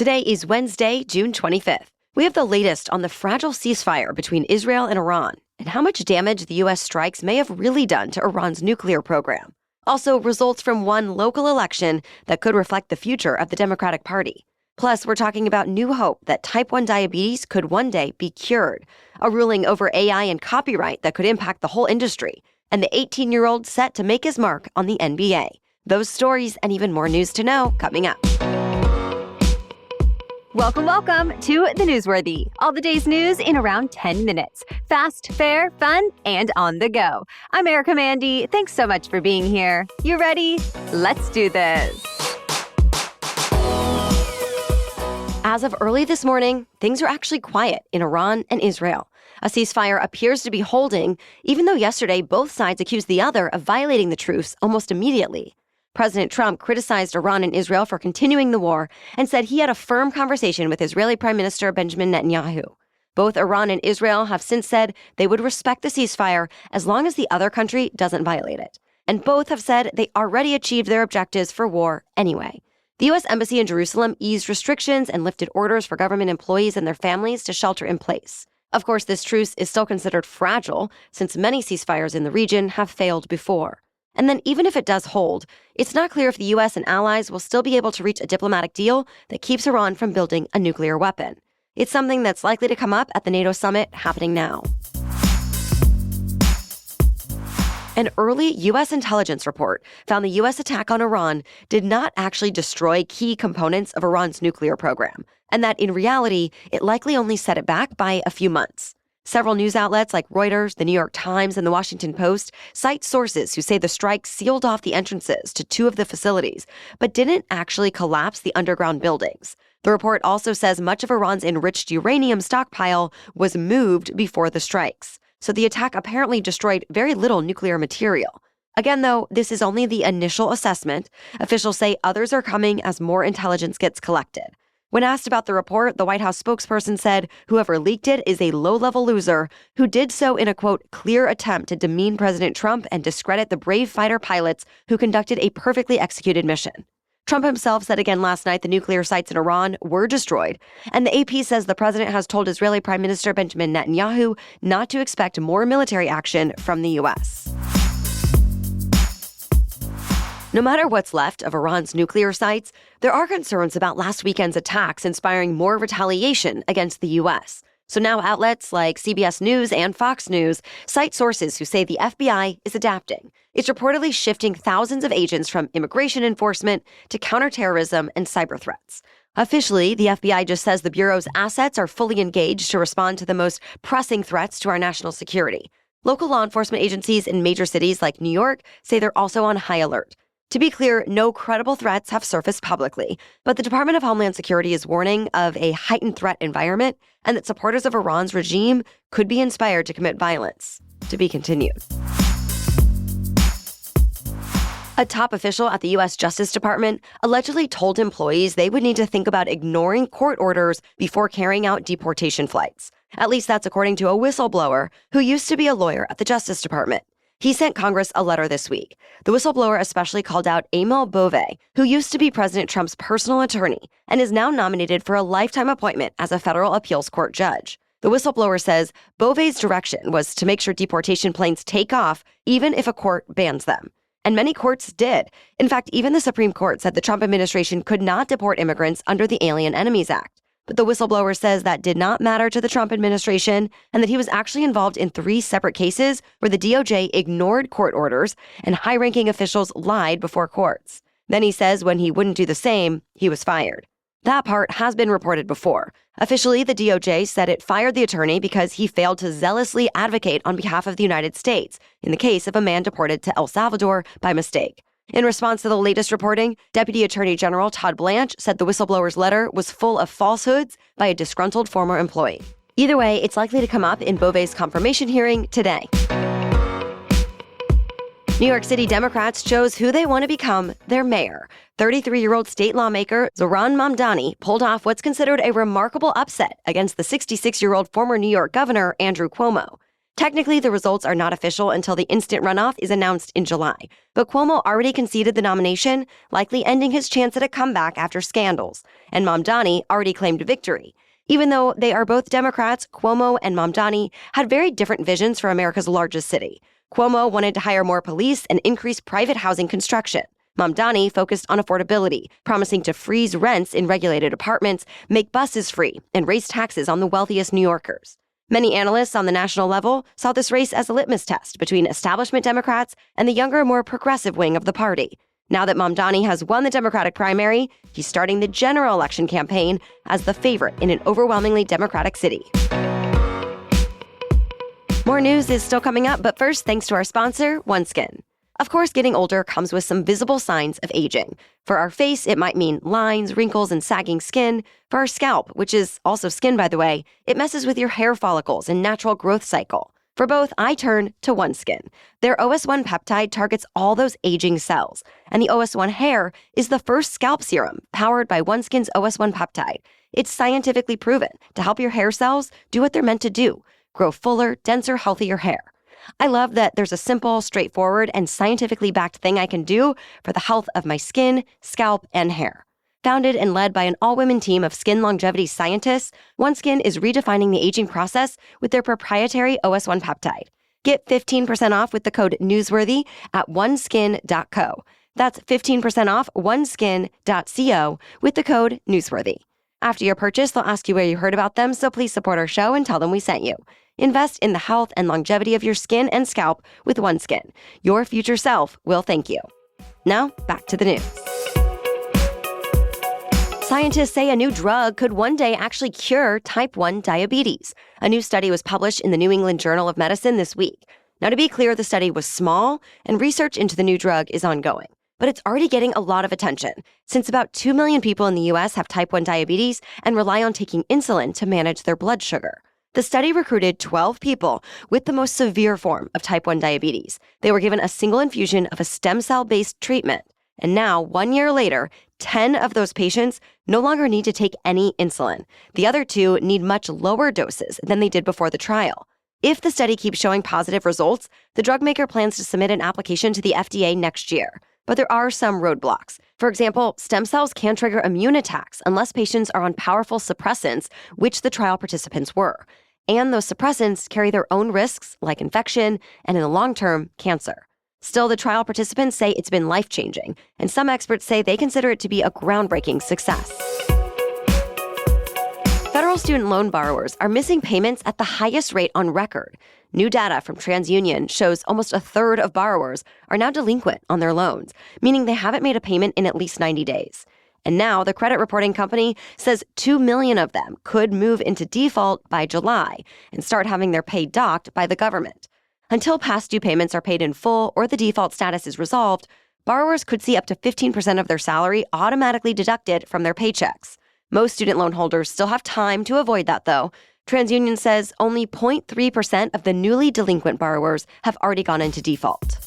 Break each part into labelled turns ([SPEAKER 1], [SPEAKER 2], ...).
[SPEAKER 1] Today is Wednesday, June 25th. We have the latest on the fragile ceasefire between Israel and Iran and how much damage the U.S. strikes may have really done to Iran's nuclear program. Also, results from one local election that could reflect the future of the Democratic Party. Plus, we're talking about new hope that type 1 diabetes could one day be cured, a ruling over AI and copyright that could impact the whole industry, and the 18-year-old set to make his mark on the NBA. Those stories and even more news to know coming up.
[SPEAKER 2] Welcome to The Newsworthy. All the day's news in around 10 minutes. Fast, fair, fun, and on the go. I'm Erica Mandy. Thanks so much for being here. You ready? Let's do this.
[SPEAKER 1] As of early this morning, things are actually quiet in Iran and Israel. A ceasefire appears to be holding, even though yesterday both sides accused the other of violating the truce almost immediately. President Trump criticized Iran and Israel for continuing the war and said he had a firm conversation with Israeli Prime Minister Benjamin Netanyahu. Both Iran and Israel have since said they would respect the ceasefire as long as the other country doesn't violate it. And both have said they already achieved their objectives for war anyway. The U.S. Embassy in Jerusalem eased restrictions and lifted orders for government employees and their families to shelter in place. Of course, this truce is still considered fragile since many ceasefires in the region have failed before. And then even if it does hold, it's not clear if the U.S. and allies will still be able to reach a diplomatic deal that keeps Iran from building a nuclear weapon. It's something that's likely to come up at the NATO summit happening now. An early U.S. intelligence report found the U.S. attack on Iran did not actually destroy key components of Iran's nuclear program, and that in reality, it likely only set it back by a few months. Several news outlets like Reuters, the New York Times, and the Washington Post cite sources who say the strike sealed off the entrances to two of the facilities, but didn't actually collapse the underground buildings. The report also says much of Iran's enriched uranium stockpile was moved before the strikes. So the attack apparently destroyed very little nuclear material. Again, though, this is only the initial assessment. Officials say others are coming as more intelligence gets collected. When asked about the report, the White House spokesperson said whoever leaked it is a low-level loser who did so in a, quote, clear attempt to demean President Trump and discredit the brave fighter pilots who conducted a perfectly executed mission. Trump himself said again last night the nuclear sites in Iran were destroyed, and the AP says the president has told Israeli Prime Minister Benjamin Netanyahu not to expect more military action from the U.S. No matter what's left of Iran's nuclear sites, there are concerns about last weekend's attacks inspiring more retaliation against the U.S. So now outlets like CBS News and Fox News cite sources who say the FBI is adapting. It's reportedly shifting thousands of agents from immigration enforcement to counterterrorism and cyber threats. Officially, the FBI just says the Bureau's assets are fully engaged to respond to the most pressing threats to our national security. Local law enforcement agencies in major cities like New York say they're also on high alert. To be clear, no credible threats have surfaced publicly, but the Department of Homeland Security is warning of a heightened threat environment and that supporters of Iran's regime could be inspired to commit violence. To be continued. A top official at the U.S. Justice Department allegedly told employees they would need to think about ignoring court orders before carrying out deportation flights. At least that's according to a whistleblower who used to be a lawyer at the Justice Department. He sent Congress a letter this week. The whistleblower especially called out Emil Bove, who used to be President Trump's personal attorney and is now nominated for a lifetime appointment as a federal appeals court judge. The whistleblower says Bove's direction was to make sure deportation planes take off even if a court bans them. And many courts did. In fact, even the Supreme Court said the Trump administration could not deport immigrants under the Alien Enemies Act. But the whistleblower says that did not matter to the Trump administration and that he was actually involved in 3 separate cases where the DOJ ignored court orders and high-ranking officials lied before courts. Then he says when he wouldn't do the same, he was fired. That part has been reported before. Officially, the DOJ said it fired the attorney because he failed to zealously advocate on behalf of the United States in the case of a man deported to El Salvador by mistake. In response to the latest reporting, Deputy Attorney General Todd Blanche said the whistleblower's letter was full of falsehoods by a disgruntled former employee. Either way, it's likely to come up in Bove's confirmation hearing today. New York City Democrats chose who they want to become their mayor. 33-year-old state lawmaker Zohran Mamdani pulled off what's considered a remarkable upset against the 66-year-old former New York governor Andrew Cuomo. Technically, the results are not official until the instant runoff is announced in July, but Cuomo already conceded the nomination, likely ending his chance at a comeback after scandals, and Mamdani already claimed victory. Even though they are both Democrats, Cuomo and Mamdani had very different visions for America's largest city. Cuomo wanted to hire more police and increase private housing construction. Mamdani focused on affordability, promising to freeze rents in regulated apartments, make buses free, and raise taxes on the wealthiest New Yorkers. Many analysts on the national level saw this race as a litmus test between establishment Democrats and the younger, more progressive wing of the party. Now that Mamdani has won the Democratic primary, he's starting the general election campaign as the favorite in an overwhelmingly Democratic city. More news is still coming up, but first, thanks to our sponsor, OneSkin. Of course, getting older comes with some visible signs of aging. For our face, it might mean lines, wrinkles, and sagging skin. For our scalp, which is also skin, by the way, it messes with your hair follicles and natural growth cycle. For both, I turn to OneSkin. Their OS1 peptide targets all those aging cells, and the OS1 hair is the first scalp serum powered by OneSkin's OS1 peptide. It's scientifically proven to help your hair cells do what they're meant to do, grow fuller, denser, healthier hair. I love that there's a simple, straightforward, and scientifically backed thing I can do for the health of my skin, scalp, and hair. Founded and led by an all-women team of skin longevity scientists, OneSkin is redefining the aging process with their proprietary OS1 peptide. Get 15% off with the code newsworthy at oneskin.co. That's 15% off oneskin.co with the code newsworthy. After your purchase, they'll ask you where you heard about them, so please support our show and tell them we sent you. Invest in the health and longevity of your skin and scalp with OneSkin. Your future self will thank you. Now, back to the news. Scientists say a new drug could one day actually cure type 1 diabetes. A new study was published in the New England Journal of Medicine this week. Now, to be clear, the study was small, and research into the new drug is ongoing. But it's already getting a lot of attention, since about 2 million people in the U.S. have type 1 diabetes and rely on taking insulin to manage their blood sugar. The study recruited 12 people with the most severe form of type 1 diabetes. They were given a single infusion of a stem cell-based treatment. And now, 1 year later, 10 of those patients no longer need to take any insulin. The other 2 need much lower doses than they did before the trial. If the study keeps showing positive results, the drug maker plans to submit an application to the FDA next year. But there are some roadblocks. For example, stem cells can trigger immune attacks unless patients are on powerful suppressants, which the trial participants were. And those suppressants carry their own risks, like infection, and in the long term, cancer. Still, the trial participants say it's been life-changing, and some experts say they consider it to be a groundbreaking success. Federal student loan borrowers are missing payments at the highest rate on record. New data from TransUnion shows almost a third of borrowers are now delinquent on their loans, meaning they haven't made a payment in at least 90 days. And now the credit reporting company says 2 million of them could move into default by July and start having their pay docked by the government. Until past due payments are paid in full or the default status is resolved, borrowers could see up to 15% of their salary automatically deducted from their paychecks. Most student loan holders still have time to avoid that, though. TransUnion says only 0.3% of the newly delinquent borrowers have already gone into default.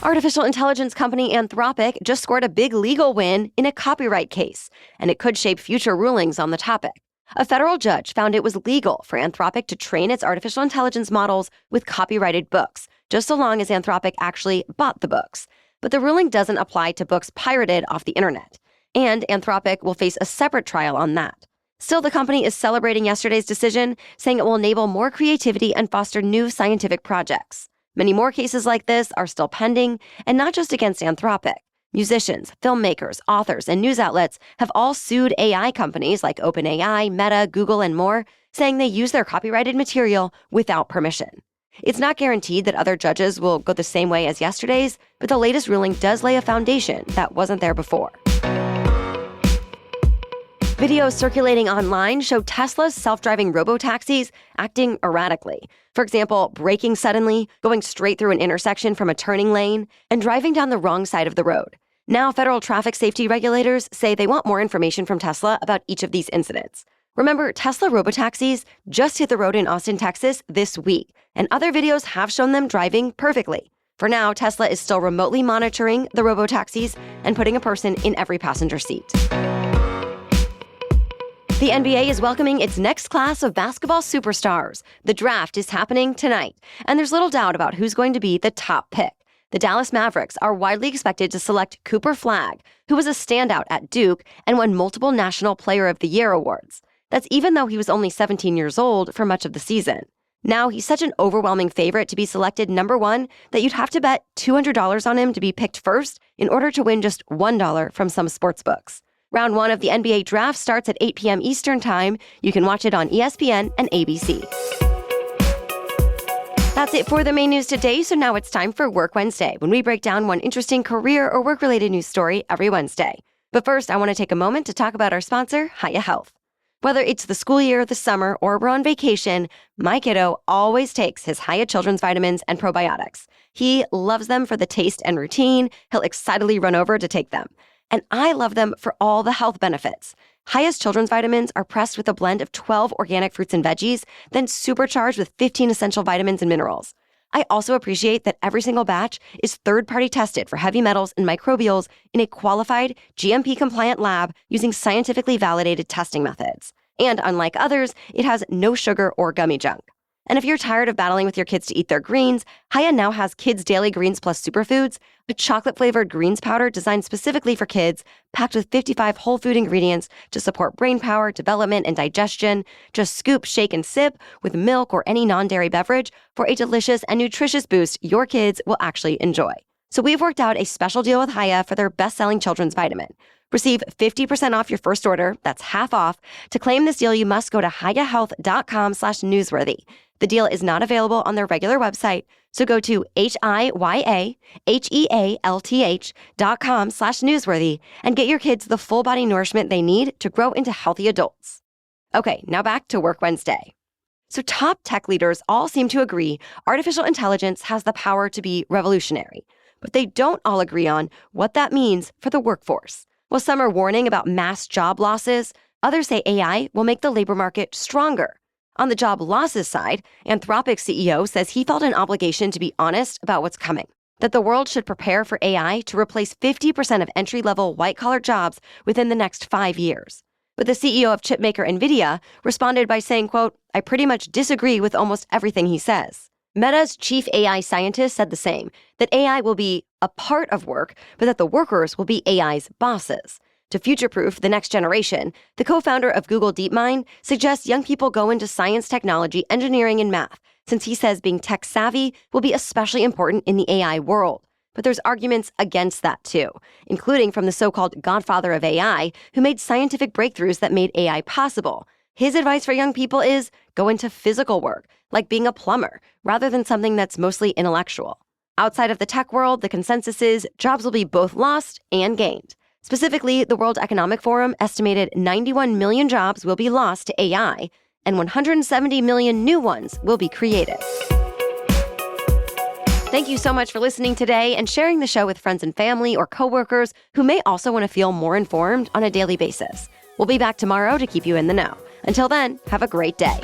[SPEAKER 1] Artificial intelligence company Anthropic just scored a big legal win in a copyright case, and it could shape future rulings on the topic. A federal judge found it was legal for Anthropic to train its artificial intelligence models with copyrighted books, just so long as Anthropic actually bought the books. But the ruling doesn't apply to books pirated off the internet, and Anthropic will face a separate trial on that. Still, the company is celebrating yesterday's decision, saying it will enable more creativity and foster new scientific projects. Many more cases like this are still pending, and not just against Anthropic. Musicians, filmmakers, authors, and news outlets have all sued AI companies like OpenAI, Meta, Google, and more, saying they use their copyrighted material without permission. It's not guaranteed that other judges will go the same way as yesterday's, but the latest ruling does lay a foundation that wasn't there before. Videos circulating online show Tesla's self-driving robotaxis acting erratically. For example, braking suddenly, going straight through an intersection from a turning lane, and driving down the wrong side of the road. Now, federal traffic safety regulators say they want more information from Tesla about each of these incidents. Remember, Tesla robotaxis just hit the road in Austin, Texas this week, and other videos have shown them driving perfectly. For now, Tesla is still remotely monitoring the robotaxis and putting a person in every passenger seat. The NBA is welcoming its next class of basketball superstars. The draft is happening tonight, and there's little doubt about who's going to be the top pick. The Dallas Mavericks are widely expected to select Cooper Flagg, who was a standout at Duke and won multiple National Player of the Year awards. That's even though he was only 17 years old for much of the season. Now, he's such an overwhelming favorite to be selected number one that you'd have to bet $200 on him to be picked first in order to win just $1 from some sportsbooks. Round one of the NBA draft starts at 8 p.m. Eastern Time. You can watch it on ESPN and ABC. That's it for the main news today, so now it's time for Work Wednesday, when we break down one interesting career or work-related news story every Wednesday. But first, I want to take a moment to talk about our sponsor, Hiya Health. Whether it's the school year, the summer, or we're on vacation, my kiddo always takes his Hiya children's vitamins and probiotics. He loves them for the taste and routine. He'll excitedly run over to take them. And I love them for all the health benefits. Hiya's children's vitamins are pressed with a blend of 12 organic fruits and veggies, then supercharged with 15 essential vitamins and minerals. I also appreciate that every single batch is third-party tested for heavy metals and microbials in a qualified, GMP-compliant lab using scientifically validated testing methods. And unlike others, it has no sugar or gummy junk. And if you're tired of battling with your kids to eat their greens, Hiya now has Kids Daily Greens Plus Superfoods, a chocolate-flavored greens powder designed specifically for kids, packed with 55 whole food ingredients to support brain power, development, and digestion. Just scoop, shake, and sip with milk or any non-dairy beverage for a delicious and nutritious boost your kids will actually enjoy. So we've worked out a special deal with Hiya for their best-selling children's vitamin. Receive 50% off your first order, that's half off. To claim this deal, you must go to hiyahealth.com/newsworthy. The deal is not available on their regular website, so go to hiyahealth.com/newsworthy and get your kids the full body nourishment they need to grow into healthy adults. Okay, now back to Work Wednesday. So top tech leaders all seem to agree artificial intelligence has the power to be revolutionary, but they don't all agree on what that means for the workforce. While some are warning about mass job losses, others say AI will make the labor market stronger. On the job losses side, Anthropic's CEO says he felt an obligation to be honest about what's coming, that the world should prepare for AI to replace 50% of entry-level white-collar jobs within the next 5 years. But the CEO of chipmaker NVIDIA responded by saying, quote, "I pretty much disagree with almost everything he says." Meta's chief AI scientist said the same, that AI will be a part of work, but that the workers will be AI's bosses. To future-proof the next generation, the co-founder of Google DeepMind suggests young people go into science, technology, engineering, and math, since he says being tech-savvy will be especially important in the AI world. But there's arguments against that too, including from the so-called godfather of AI, who made scientific breakthroughs that made AI possible. His advice for young people is go into physical work, like being a plumber, rather than something that's mostly intellectual. Outside of the tech world, the consensus is jobs will be both lost and gained. Specifically, the World Economic Forum estimated 91 million jobs will be lost to AI, and 170 million new ones will be created. Thank you so much for listening today and sharing the show with friends and family or coworkers who may also want to feel more informed on a daily basis. We'll be back tomorrow to keep you in the know. Until then, have a great day.